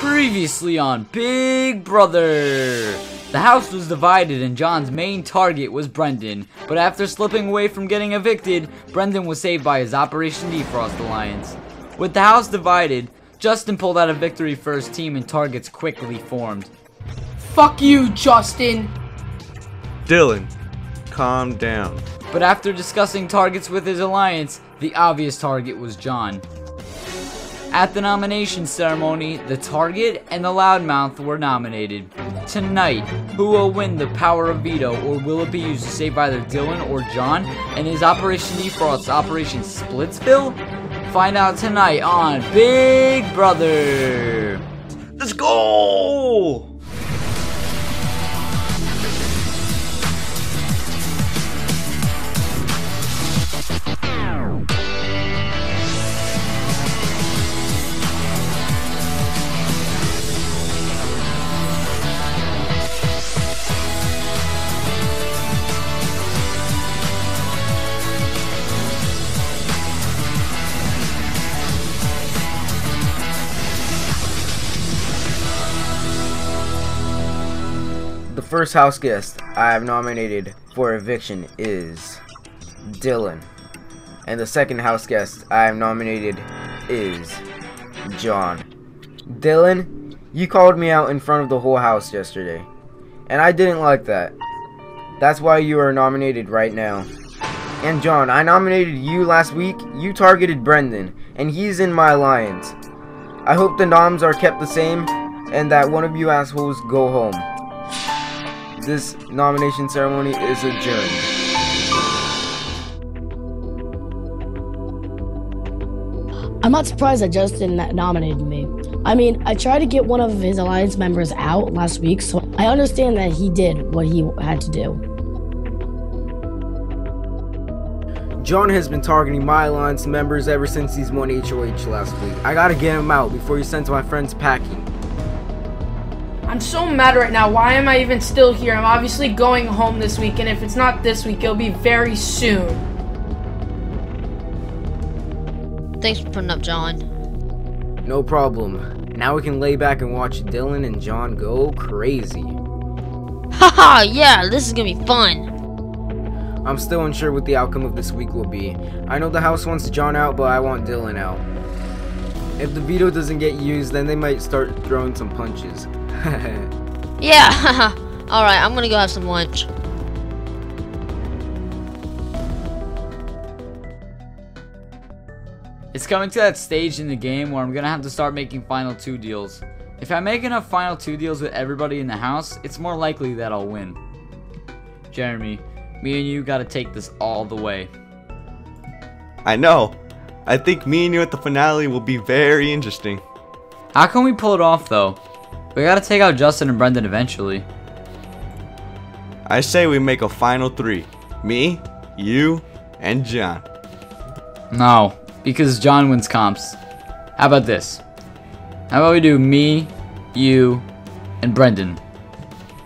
Previously on Big Brother. The house was divided and John's main target was Brendan, but after slipping away from getting evicted, Brendan was saved by his Operation Defrost alliance. With the house divided, Justin pulled out a victory for his team and targets quickly formed. Fuck you, Justin! Dylan, calm down. But after discussing targets with his alliance, the obvious target was John. At the nomination ceremony, the target and the loudmouth were nominated. Tonight, who will win the power of veto, or will it be used to save either Dylan or John and his Operation Defrost Operation Splitsville? Find out tonight on Big Brother. Let's go! The first house guest I have nominated for eviction is Dylan. And the second house guest I have nominated is John. Dylan, you called me out in front of the whole house yesterday, and I didn't like that. That's why you are nominated right now. And John, I nominated you last week. You targeted Brendan, and he's in my alliance. I hope the noms are kept the same, and that one of you assholes go home. This nomination ceremony is adjourned. I'm not surprised that Justin nominated me. I mean, I tried to get one of his alliance members out last week, so I understand that he did what he had to do. John has been targeting my alliance members ever since he's won HOH last week. I gotta get him out before he's sent to my friends packing. I'm so mad right now. Why am I even still here? I'm obviously going home this week, and if it's not this week, it'll be very soon. Thanks for putting up, John. No problem. Now we can lay back and watch Dylan and John go crazy. Haha, yeah, this is gonna be fun. I'm still unsure what the outcome of this week will be. I know the house wants John out, but I want Dylan out. If the veto doesn't get used, then they might start throwing some punches. Yeah, haha. Alright, I'm gonna go have some lunch. It's coming to that stage in the game where I'm gonna have to start making final 2 deals. If I make enough final 2 deals with everybody in the house, it's more likely that I'll win. Jeremy, me and you gotta take this all the way. I know. I think me and you at the finale will be very interesting. How can we pull it off though? We gotta take out Justin and Brendan eventually. I say we make a final 3. Me, you, and John. No, because John wins comps. How about this? How about we do me, you, and Brendan?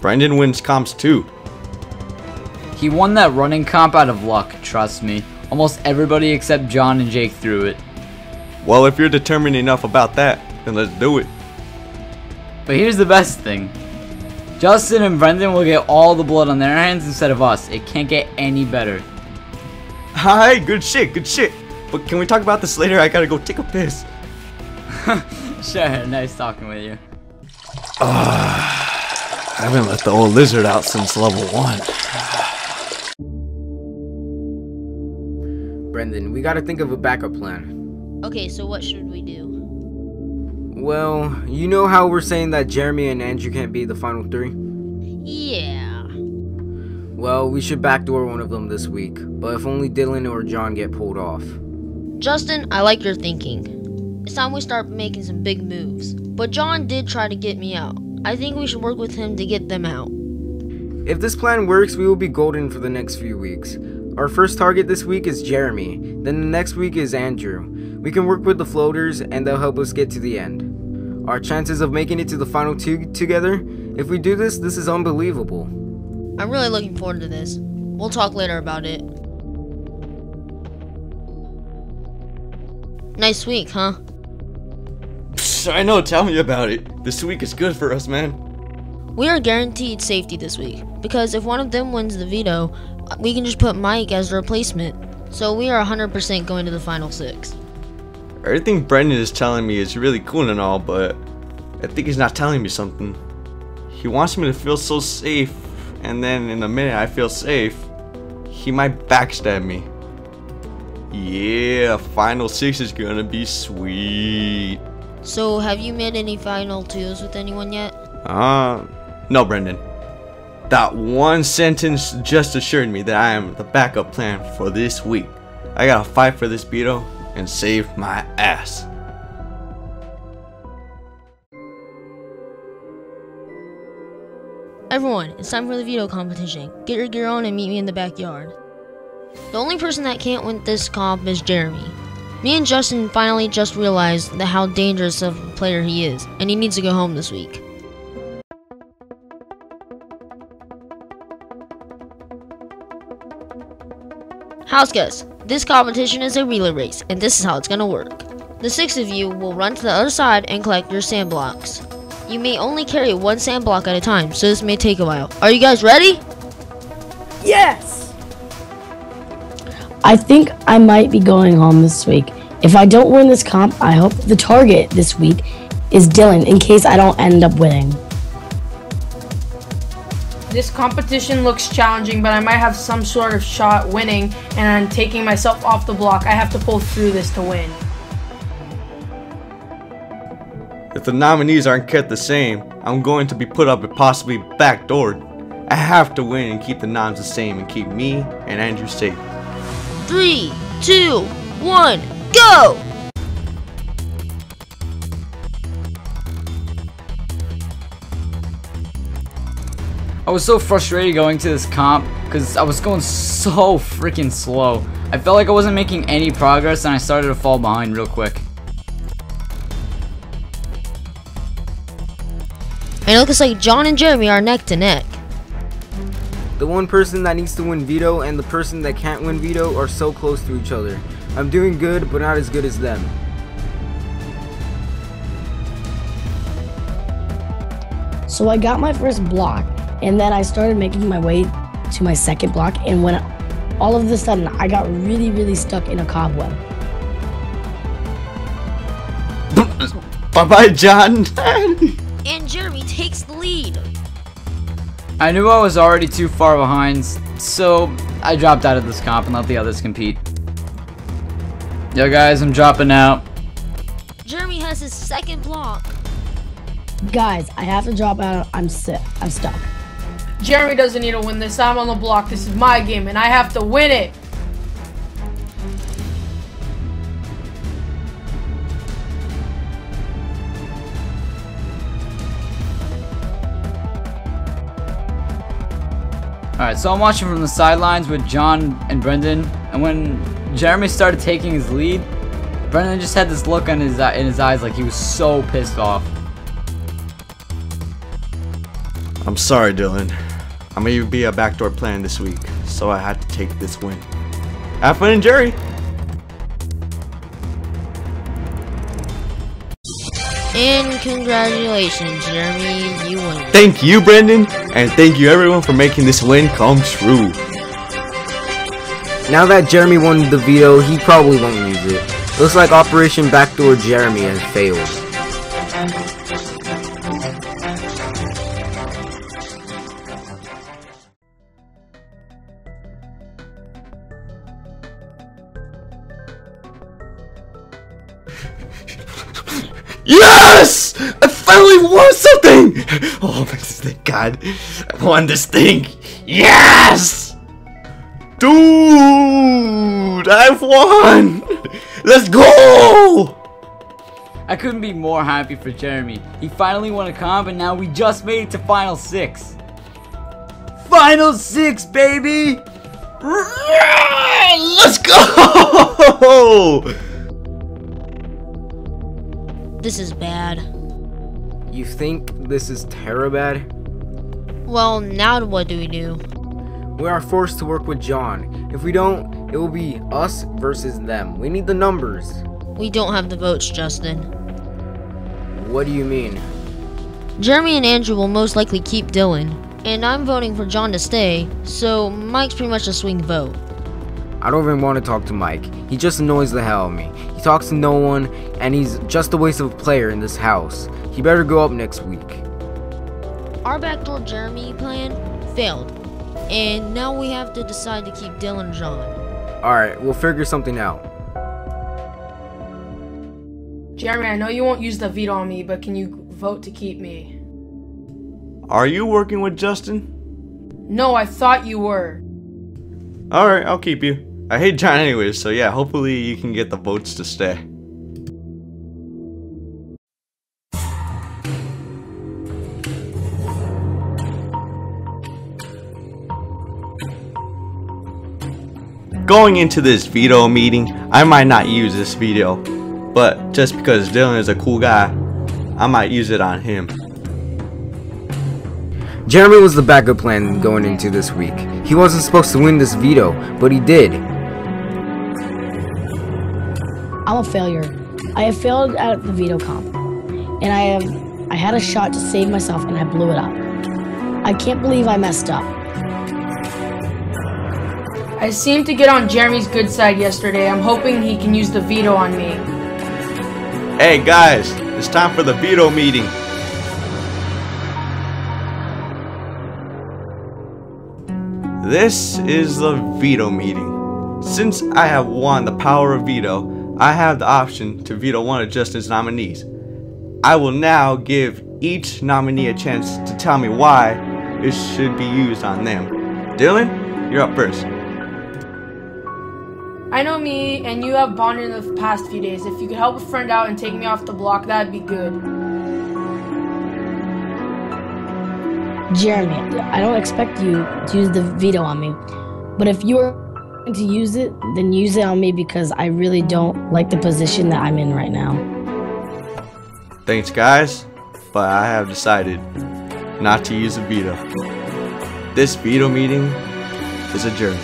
Brendan wins comps too. He won that running comp out of luck, trust me. Almost everybody except John and Jake threw it. Well, if you're determined enough about that, then let's do it. But here's the best thing. Justin and Brendan will get all the blood on their hands instead of us. It can't get any better. Hi, good shit, good shit. But can we talk about this later? I gotta go take a piss. Sure, nice talking with you. I haven't let the old lizard out since level 1. Brendan, we gotta think of a backup plan. Okay, so what should we do? Well, you know how we're saying that Jeremy and Andrew can't be the final 3? Yeah. Well, we should backdoor one of them this week, but if only Dylan or John get pulled off. Justin, I like your thinking. It's time we start making some big moves. But John did try to get me out. I think we should work with him to get them out. If this plan works, we will be golden for the next few weeks. Our first target this week is Jeremy, then the next week is Andrew. We can work with the floaters and they'll help us get to the end. Our chances of making it to the final 2 together, if we do this, this is unbelievable. I'm really looking forward to this. We'll talk later about it. Nice week, huh? I know, tell me about it. This week is good for us, man. We are guaranteed safety this week, because if one of them wins the veto, we can just put Mike as a replacement. So we are 100% going to the final 6. Everything Brendan is telling me is really cool and all, but I think he's not telling me something. He wants me to feel so safe, and then in a minute I feel safe, he might backstab me. Yeah, final 6 is gonna be sweet. So have you made any final 2s with anyone yet? No, Brendan. That one sentence just assured me that I am the backup plan for this week. I gotta fight for this veto and save my ass. Everyone, it's time for the veto competition. Get your gear on and meet me in the backyard. The only person that can't win this comp is Jeremy. Me and Justin finally just realized how dangerous of a player he is, and he needs to go home this week. House guests, this competition is a relay race, and this is how it's gonna work. The 6 of you will run to the other side and collect your sand blocks. You may only carry 1 sand block at a time, so this may take a while. Are you guys ready? Yes! I think I might be going home this week. If I don't win this comp, I hope the target this week is Dylan in case I don't end up winning. This competition looks challenging, but I might have some sort of shot winning, and I'm taking myself off the block. I have to pull through this to win. If the nominees aren't kept the same, I'm going to be put up and possibly backdoored. I have to win and keep the noms the same and keep me and Andrew safe. 3, 2, 1, go! I was so frustrated going to this comp because I was going so freaking slow. I felt like I wasn't making any progress and I started to fall behind real quick. And it looks like John and Jeremy are neck to neck. The one person that needs to win veto and the person that can't win veto are so close to each other. I'm doing good, but not as good as them. So I got my first block, and then I started making my way to my second block, and when all of a sudden I got really stuck in a cobweb. Bye-bye, John. And Jeremy takes the lead. I knew I was already too far behind, so I dropped out of this comp and let the others compete. Yo guys, I'm dropping out. Jeremy has his second block. Guys, I have to drop out. I'm stuck. Jeremy doesn't need to win this. I'm on the block. This is my game, and I have to win it. Alright, so I'm watching from the sidelines with John and Brendan, and when Jeremy started taking his lead, Brendan just had this look in his eyes like he was so pissed off. I'm sorry, Dylan. I may be a backdoor plan this week, so I had to take this win. Have fun and Jerry. And congratulations, Jeremy, you win. Thank you, Brendan, and thank you everyone for making this win come true. Now that Jeremy won the veto, he probably won't use it. Looks like Operation Backdoor Jeremy has failed. Yes! I finally won something! Oh, thank God. I won this thing. Yes! Dude, I've won! Let's go! I couldn't be more happy for Jeremy. He finally won a comp and now we just made it to Final 6. Final 6, baby! Let's go! This is bad. You think this is terror bad? Well, now what do we do? We are forced to work with John. If we don't, it will be us versus them. We need the numbers. We don't have the votes, Justin. What do you mean? Jeremy and Andrew will most likely keep Dylan, and I'm voting for John to stay, so Mike's pretty much a swing vote. I don't even want to talk to Mike. He just annoys the hell out of me. He talks to no one, and he's just a waste of a player in this house. He better go up next week. Our backdoor Jeremy plan failed, and now we have to decide to keep Dylan and John. Alright, we'll figure something out. Jeremy, I know you won't use the veto on me, but can you vote to keep me? Are you working with Justin? No, I thought you were. Alright, I'll keep you. I hate John anyways, so yeah, hopefully you can get the votes to stay. Going into this veto meeting, I might not use this veto, but just because Dylan is a cool guy, I might use it on him. Jeremy was the backup plan going into this week. He wasn't supposed to win this veto, but he did. I'm a failure. I have failed at the veto comp, and I had a shot to save myself and I blew it up. I can't believe I messed up. I seemed to get on Jeremy's good side yesterday. I'm hoping he can use the veto on me. Hey guys, it's time for the veto meeting. This is the veto meeting. Since I have won the power of veto, I have the option to veto one of Justin's nominees. I will now give each nominee a chance to tell me why it should be used on them. Dylan, you're up first. I know me and you have bonded in the past few days. If you could help a friend out and take me off the block, that'd be good. Jeremy, I don't expect you to use the veto on me, but if you are going to use it, then use it on me because I really don't like the position that I'm in right now. Thanks guys, but I have decided not to use a veto. This veto meeting is adjourned.